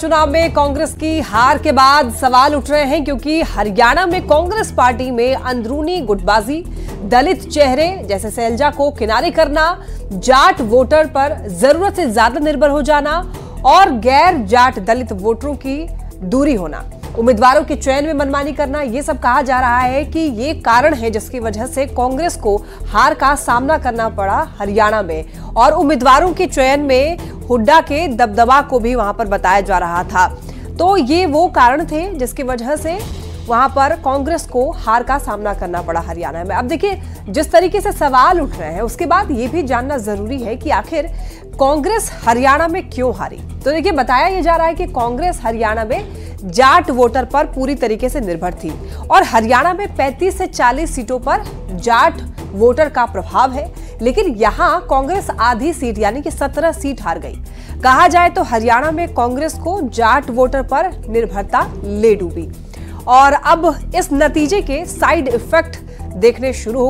चुनाव में कांग्रेस की हार के बाद सवाल उठ रहे हैं क्योंकि हरियाणा में कांग्रेस पार्टी में अंदरूनी गुटबाजी, दलित चेहरे जैसे शैलजा को किनारे करना, जाट वोटर पर जरूरत से ज्यादा निर्भर हो जाना और गैर जाट दलित वोटरों की दूरी होना, उम्मीदवारों के चयन में मनमानी करना, ये सब कहा जा रहा है कि ये कारण है जिसकी वजह से कांग्रेस को हार का सामना करना पड़ा हरियाणा में। और उम्मीदवारों के चयन में हुड्डा के दबदबा को भी वहां पर बताया जा रहा था। तो ये वो कारण थे जिसकी वजह से वहां पर कांग्रेस को हार का सामना करना पड़ा हरियाणा में। अब देखिए, जिस तरीके से सवाल उठ रहे हैं उसके बाद ये भी जानना जरूरी है कि आखिर कांग्रेस हरियाणा में क्यों हारी। तो देखिए, बताया यह जा रहा है कि कांग्रेस हरियाणा में जाट वोटर पर पूरी तरीके से निर्भर थी और हरियाणा में 35 से 40 सीटों पर जाट वोटर का प्रभाव है, लेकिन यहां कांग्रेस आधी सीट यानी कि 17 सीट हार गई। कहा जाए तो हरियाणा में कांग्रेस को जाट वोटर पर निर्भरता ले डूबी और अब इस नतीजे के साइड इफेक्ट दिखने शुरू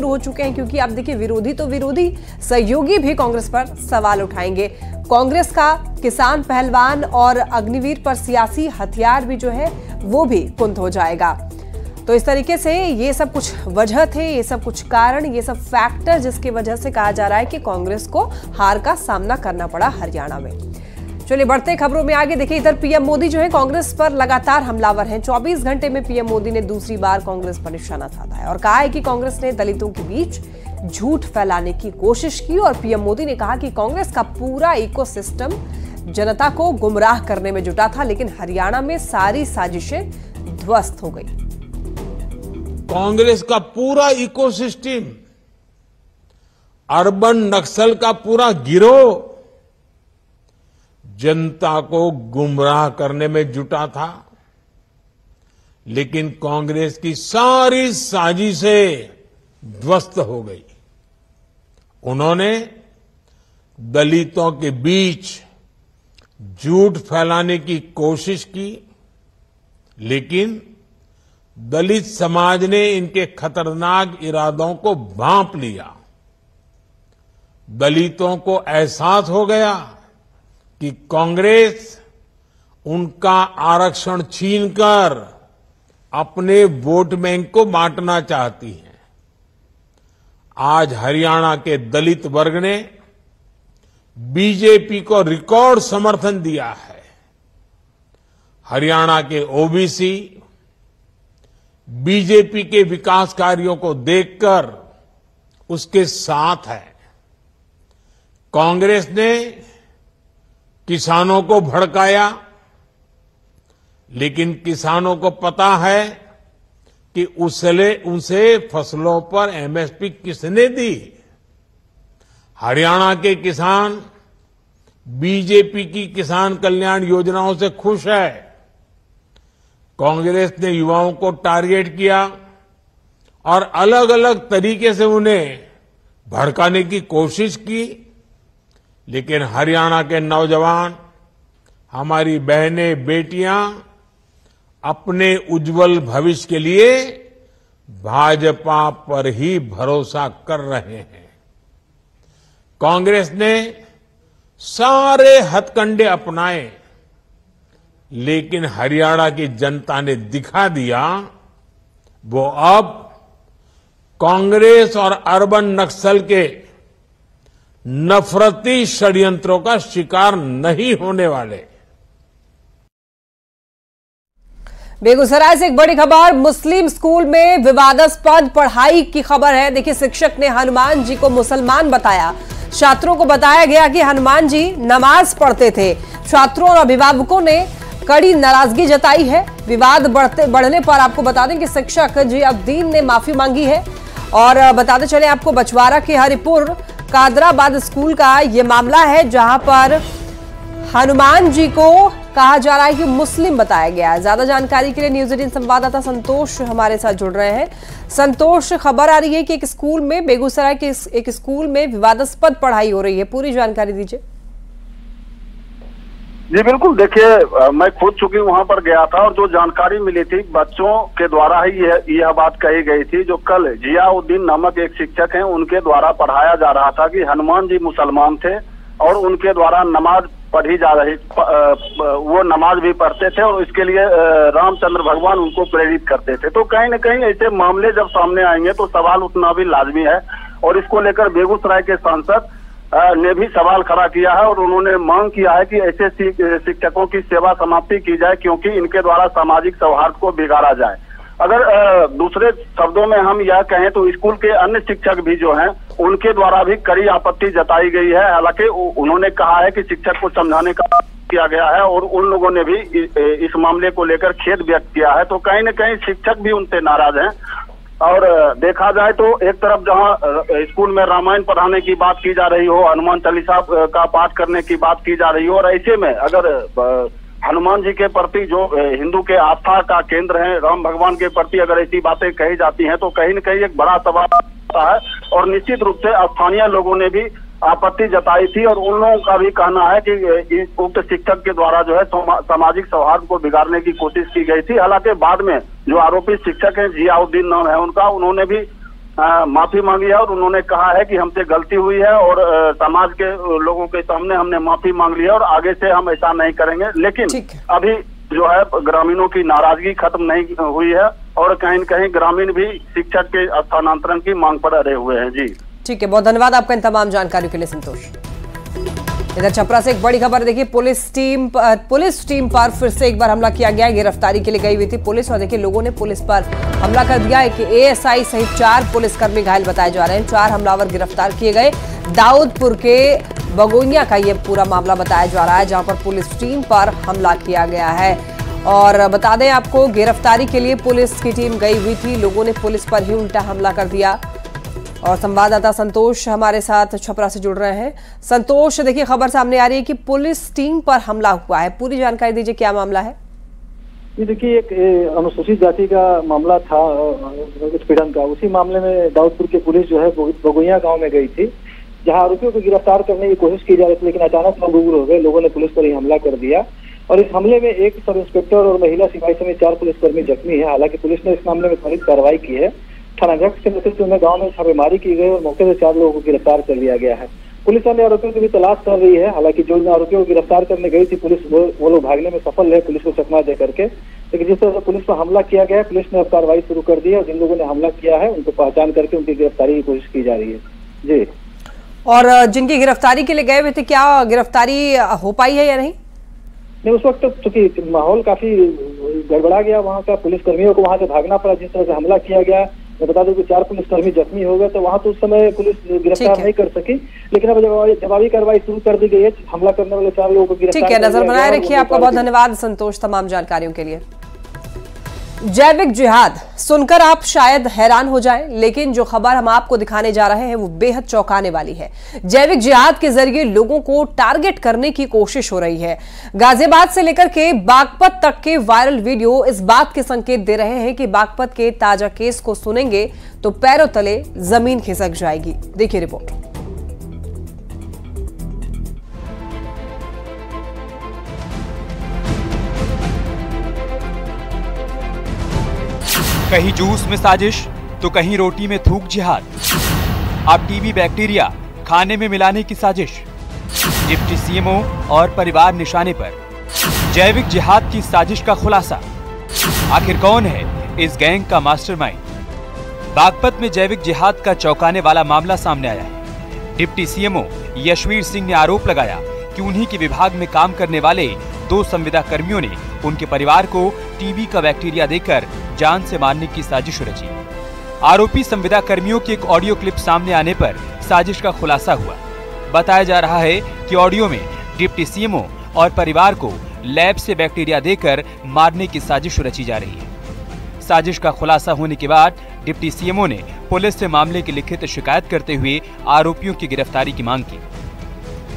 हो चुके हैं क्योंकि अब देखिए, विरोधी तो विरोधी, सहयोगी भी कांग्रेस पर सवाल उठाएंगे। कांग्रेस का किसान पहलवान और अग्निवीर पर सियासी हथियार भी जो है वो भी कुंद हो जाएगा। तो इस तरीके से ये सब कुछ वजह थे, ये सब कुछ कारण, ये सब फैक्टर जिसकी वजह से कहा जा रहा है कि कांग्रेस को हार का सामना करना पड़ा हरियाणा में। चलिए बढ़ते खबरों में आगे। देखिए, इधर पीएम मोदी जो है कांग्रेस पर लगातार हमलावर हैं। 24 घंटे में पीएम मोदी ने दूसरी बार कांग्रेस पर निशाना साधा है और कहा है कि कांग्रेस ने दलितों के बीच झूठ फैलाने की कोशिश की। और पीएम मोदी ने कहा कि कांग्रेस का पूरा इकोसिस्टम जनता को गुमराह करने में जुटा था, लेकिन हरियाणा में सारी साजिशें ध्वस्त हो गई। कांग्रेस का पूरा इकोसिस्टम, अर्बन नक्सल का पूरा गिरोह जनता को गुमराह करने में जुटा था, लेकिन कांग्रेस की सारी साजिशें ध्वस्त हो गई। उन्होंने दलितों के बीच झूठ फैलाने की कोशिश की, लेकिन दलित समाज ने इनके खतरनाक इरादों को भांप लिया। दलितों को एहसास हो गया कि कांग्रेस उनका आरक्षण छीनकर अपने वोट बैंक को बांटना चाहती है। आज हरियाणा के दलित वर्ग ने बीजेपी को रिकॉर्ड समर्थन दिया है। हरियाणा के ओबीसी बीजेपी के विकास कार्यों को देखकर उसके साथ है। कांग्रेस ने किसानों को भड़काया, लेकिन किसानों को पता है कि उनसे फसलों पर एमएसपी किसने दी। हरियाणा के किसान बीजेपी की किसान कल्याण योजनाओं से खुश है। कांग्रेस ने युवाओं को टारगेट किया और अलग अलग तरीके से उन्हें भड़काने की कोशिश की, लेकिन हरियाणा के नौजवान, हमारी बहनें, बेटियां अपने उज्जवल भविष्य के लिए भाजपा पर ही भरोसा कर रहे हैं। कांग्रेस ने सारे हथकंडे अपनाए, लेकिन हरियाणा की जनता ने दिखा दिया वो अब कांग्रेस और अर्बन नक्सल के नफरती षड्यंत्रों का शिकार नहीं होने वाले। बेगूसराय से एक बड़ी खबर, मुस्लिम स्कूल में विवादास्पद पढ़ाई की खबर है। देखिए, शिक्षक ने हनुमान जी को मुसलमान बताया। छात्रों को बताया गया कि हनुमान जी नमाज पढ़ते थे। छात्रों और अभिभावकों ने कड़ी नाराजगी जताई है। विवाद बढ़ने पर आपको बता दें कि शिक्षक जियाउद्दीन ने माफी मांगी है। और बताते चले आपको, बछवाड़ा के हरिपुर कादराबाद स्कूल का यह मामला है जहां पर हनुमान जी को कहा जा रहा है कि मुस्लिम बताया गया है। ज्यादा जानकारी के लिए न्यूज 18 संवाददाता संतोष हमारे साथ जुड़ रहे हैं। संतोष, खबर आ रही है कि एक स्कूल में, बेगूसराय के एक स्कूल में विवादास्पद पढ़ाई हो रही है, पूरी जानकारी दीजिए। जी बिल्कुल, देखिए मैं खुद चूंकि वहां पर गया था और जो जानकारी मिली थी बच्चों के द्वारा ही यह बात कही गई थी। जो कल जियाउद्दीन नामक एक शिक्षक हैं, उनके द्वारा पढ़ाया जा रहा था कि हनुमान जी मुसलमान थे और उनके द्वारा नमाज पढ़ी जा रही, वो नमाज भी पढ़ते थे और इसके लिए रामचंद्र भगवान उनको प्रेरित करते थे। तो कहीं न कहीं ऐसे मामले जब सामने आएंगे तो सवाल उठना भी लाजमी है, और इसको लेकर बेगूसराय के सांसद ने भी सवाल खड़ा किया है और उन्होंने मांग किया है कि ऐसे शिक्षकों की सेवा समाप्ति की जाए, क्योंकि इनके द्वारा सामाजिक सौहार्द को बिगाड़ा जाए। अगर दूसरे शब्दों में हम यह कहें तो स्कूल के अन्य शिक्षक भी जो हैं उनके द्वारा भी कड़ी आपत्ति जताई गई है। हालांकि उन्होंने कहा है कि शिक्षक को समझाने का किया गया है और उन लोगों ने भी इस मामले को लेकर खेद व्यक्त किया है। तो कहीं न कहीं शिक्षक भी उनसे नाराज हैं। और देखा जाए तो एक तरफ जहां स्कूल में रामायण पढ़ाने की बात की जा रही हो, हनुमान चालीसा का पाठ करने की बात की जा रही हो, और ऐसे में अगर हनुमान जी के प्रति जो हिंदू के आस्था का केंद्र है, राम भगवान के प्रति अगर ऐसी बातें कही जाती हैं तो कहीं न कहीं एक बड़ा सवाल आता है। और निश्चित रूप से स्थानीय लोगों ने भी आपत्ति जताई थी और उन लोगों का भी कहना है कि उक्त शिक्षक के द्वारा जो है सामाजिक सौहार्द को बिगाड़ने की कोशिश की गई थी। हालांकि बाद में जो आरोपी शिक्षक हैं, जियाउद्दीन नाम है उनका, उन्होंने भी माफी मांगी है और उन्होंने कहा है कि हमसे गलती हुई है और समाज के लोगों के सामने हमने माफी मांग ली है और आगे से हम ऐसा नहीं करेंगे। लेकिन अभी जो है ग्रामीणों की नाराजगी खत्म नहीं हुई है और कहीं न कहीं ग्रामीण भी शिक्षक के स्थानांतरण की मांग पर अड़े हुए हैं। जी ठीक है, बहुत धन्यवाद आपका इन तमाम जानकारियों के लिए संतोष। इधर छपरा से एक बड़ी खबर देखिए, पुलिस टीम पर फिर से एक बार हमला किया गया। गिरफ्तारी के लिए गई हुई थी पुलिस और देखिए लोगों ने पुलिस पर हमला कर दिया। एक एएसआई सहित 4 पुलिसकर्मी घायल बताए जा रहे हैं। 4 हमलावर गिरफ्तार किए गए। दाऊदपुर के बगोइया का ये पूरा मामला बताया जा रहा है, जहां पर पुलिस टीम पर हमला किया गया है। और बता दें आपको, गिरफ्तारी के लिए पुलिस की टीम गई हुई थी, लोगों ने पुलिस पर ही उल्टा हमला कर दिया। और संवाददाता संतोष हमारे साथ छपरा से जुड़ रहे हैं। संतोष, देखिए खबर सामने आ रही है कि पुलिस टीम पर हमला हुआ है, पूरी जानकारी दीजिए, क्या मामला है? ये देखिए, एक अनुसूचित जाति का मामला था उत्पीड़न का। उसी मामले में दाऊदपुर की पुलिस जो है बगोइया गांव में गई थी, जहां आरोपियों को गिरफ्तार करने की कोशिश की जा रही थी, लेकिन अचानक लोग गुगुल हो गए। लोगों ने पुलिस पर ही हमला कर दिया और इस हमले में एक सब इंस्पेक्टर और महिला सिपाही समेत 4 पुलिसकर्मी जख्मी है। हालांकि पुलिस ने इस मामले में त्वरित कार्रवाई की है। थानाध्यक्ष के नेतृत्व में गांव में छापेमारी की गई और मौके से 4 लोगों को गिरफ्तार कर लिया गया है। पुलिस अन्य आरोपियों की भी तलाश कर रही है। हालांकि जो आरोपियों को गिरफ्तार करने गई थी पुलिस, वो लोग भागने में सफल है पुलिस को चकमा दे करके। लेकिन जिस तरह से पुलिस पर हमला किया गया है, पुलिस ने अब कार्रवाई शुरू कर दी है और जिन लोगों ने हमला किया है उनको पहचान करके उनकी गिरफ्तारी की कोशिश की जा रही है। जी, और जिनकी गिरफ्तारी के लिए गए हुए थे, क्या गिरफ्तारी हो पाई है या नहीं? उस वक्त चूंकि माहौल काफी गड़बड़ा गया वहाँ का, पुलिसकर्मियों को वहाँ से भागना पड़ा। जिस तरह से हमला किया गया, मैं बता दूं कि 4 पुलिसकर्मी जख्मी हो गए, तो वहाँ तो उस समय पुलिस गिरफ्तार नहीं कर सकी। लेकिन अब जवाबी कार्रवाई शुरू कर दी गई है। हमला करने वाले 4 लोगों को गिरफ्तार। ठीक है, नजर बनाए रखिए। आपका बहुत धन्यवाद संतोष तमाम जानकारियों के लिए। जैविक जिहाद सुनकर आप शायद हैरान हो जाएं, लेकिन जो खबर हम आपको दिखाने जा रहे हैं वो बेहद चौंकाने वाली है। जैविक जिहाद के जरिए लोगों को टारगेट करने की कोशिश हो रही है। गाजियाबाद से लेकर के बागपत तक के वायरल वीडियो इस बात के संकेत दे रहे हैं कि बागपत के ताजा केस को सुनेंगे तो पैरों तले जमीन खिसक जाएगी। देखिए रिपोर्ट। कहीं जूस में साजिश तो कहीं रोटी में थूक जिहाद। अब टीबी बैक्टीरिया खाने में मिलाने की साजिश। डिप्टी सीएमओ और परिवार निशाने पर। जैविक जिहाद की साजिश का खुलासा। आखिर कौन है इस गैंग का मास्टरमाइंड? बागपत में जैविक जिहाद का चौंकाने वाला मामला सामने आया है। डिप्टी सीएमओ यशवीर सिंह ने आरोप लगाया कि उन्हीं के विभाग में काम करने वाले 2 संविदा कर्मियों ने उनके परिवार को टीबी का बैक्टीरिया देकर जान से मारने की साजिश रची। आरोपी संविदा कर्मियों की एक ऑडियो क्लिप सामने आने पर साजिश का खुलासा हुआ। बताया जा रहा है कि ऑडियो में डिप्टी सीएमओ और परिवार को लैब से बैक्टीरिया देकर मारने की साजिश रची जा रही है। साजिश का खुलासा होने के बाद डिप्टी सीएमओ ने पुलिस से मामले की लिखित शिकायत करते हुए आरोपियों की गिरफ्तारी की मांग की।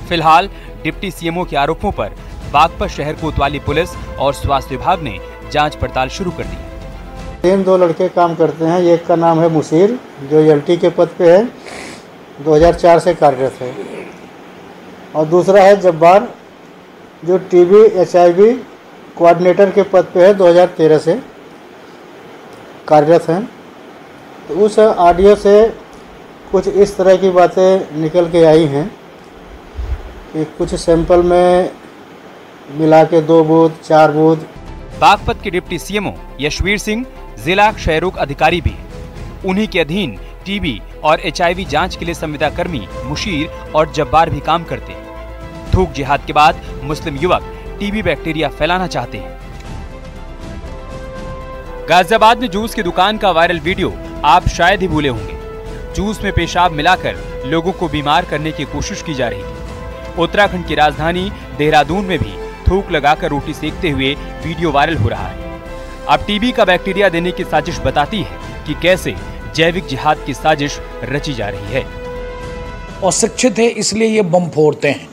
फिलहाल डिप्टी सीएमओ के आरोपों पर बागपत शहर कोतवाली पुलिस और स्वास्थ्य विभाग ने जांच पड़ताल शुरू कर दी। 2 लड़के काम करते हैं। एक का नाम है मुसीर, जो एलटी के पद पे है, 2004 से कार्यरत है, और दूसरा है जब्बार, जो टीबी एचआईवी कोऑर्डिनेटर के पद पे है, 2013 से कार्यरत हैं। तो उस ऑडियो से कुछ इस तरह की बातें निकल के आई हैं कि कुछ सैंपल में मिला के 2 बूथ 4 बूथ। बागपत के डिप्टी सीएमओ यशवीर सिंह जिला क्षय रोग अधिकारी भी हैं। उन्हीं के अधीन टीबी और HIV जांच के लिए संविदा कर्मी मुशीर और जब्बार भी काम करते हैं। थूक जिहाद के बाद मुस्लिम युवक टीबी बैक्टीरिया फैलाना चाहते हैं। गाजियाबाद में जूस की दुकान का वायरल वीडियो आप शायद ही भूले होंगे। जूस में पेशाब मिलाकर लोगों को बीमार करने की कोशिश की जा रही थी। उत्तराखंड की राजधानी देहरादून में भी थूक लगाकर रोटी सेकते हुए वीडियो वायरल हो रहा है। अब टीबी का बैक्टीरिया देने की साजिश बताती है कि कैसे जैविक जिहाद की साजिश रची जा रही है। अशिक्षित है इसलिए ये बम फोड़ते हैं।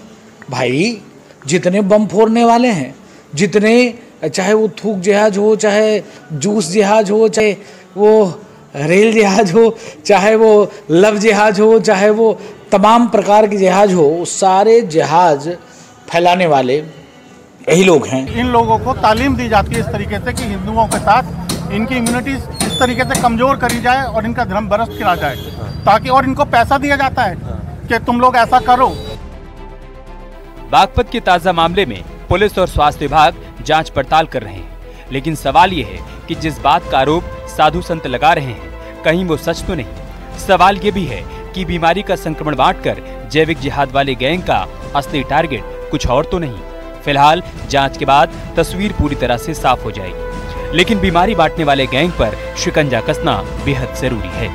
भाई जितने बम फोड़ने वाले हैं, जितने चाहे वो थूक जहाज हो, चाहे जूस जहाज हो, चाहे वो रेल जहाज हो, चाहे वो लव जहाज हो, चाहे वो तमाम प्रकार के जहाज हो, सारे जहाज फैलाने वाले यही लोग हैं। इन लोगों को तालीम दी जाती है इस तरीके से कि हिंदुओं के साथ इनकी इम्यूनिटी इस तरीके से कमजोर करी जाए और इनका धर्म भ्रष्ट किया जाए, ताकि और इनको पैसा दिया जाता है कि तुम लोग ऐसा करो। बागपत के ताजा मामले में पुलिस और स्वास्थ्य विभाग जांच पड़ताल कर रहे हैं, लेकिन सवाल ये है कि जिस बात का आरोप साधु संत लगा रहे हैं कहीं वो सच तो नहीं। सवाल ये भी है कि बीमारी का संक्रमण बांटकर जैविक जिहाद वाले गैंग का असली टारगेट कुछ और तो नहीं। फिलहाल जांच के बाद तस्वीर पूरी तरह से साफ हो जाएगी, लेकिन बीमारी बांटने वाले गैंग पर शिकंजा कसना बेहद जरूरी है।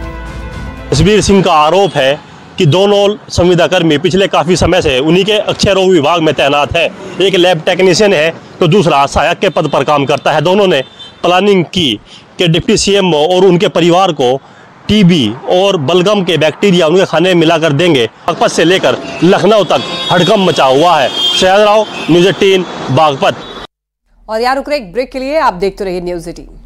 यशवीर सिंह का आरोप है कि दोनों संविदा कर्मी पिछले काफी समय से उन्हीं के अक्षय रोग विभाग में तैनात है। एक लैब टेक्नीशियन है तो दूसरा सहायक के पद पर काम करता है। दोनों ने प्लानिंग की कि डिप्टी सीएमओ और उनके परिवार को टीबी और बलगम के बैक्टीरिया उनके खाने में मिलाकर देंगे। बागपत से लेकर लखनऊ तक हड़कंप मचा हुआ है। शहद राव, न्यूज़ 18 बागपत। और यार रुक रहे एक ब्रेक के लिए, आप देखते रहिए न्यूज़ 18।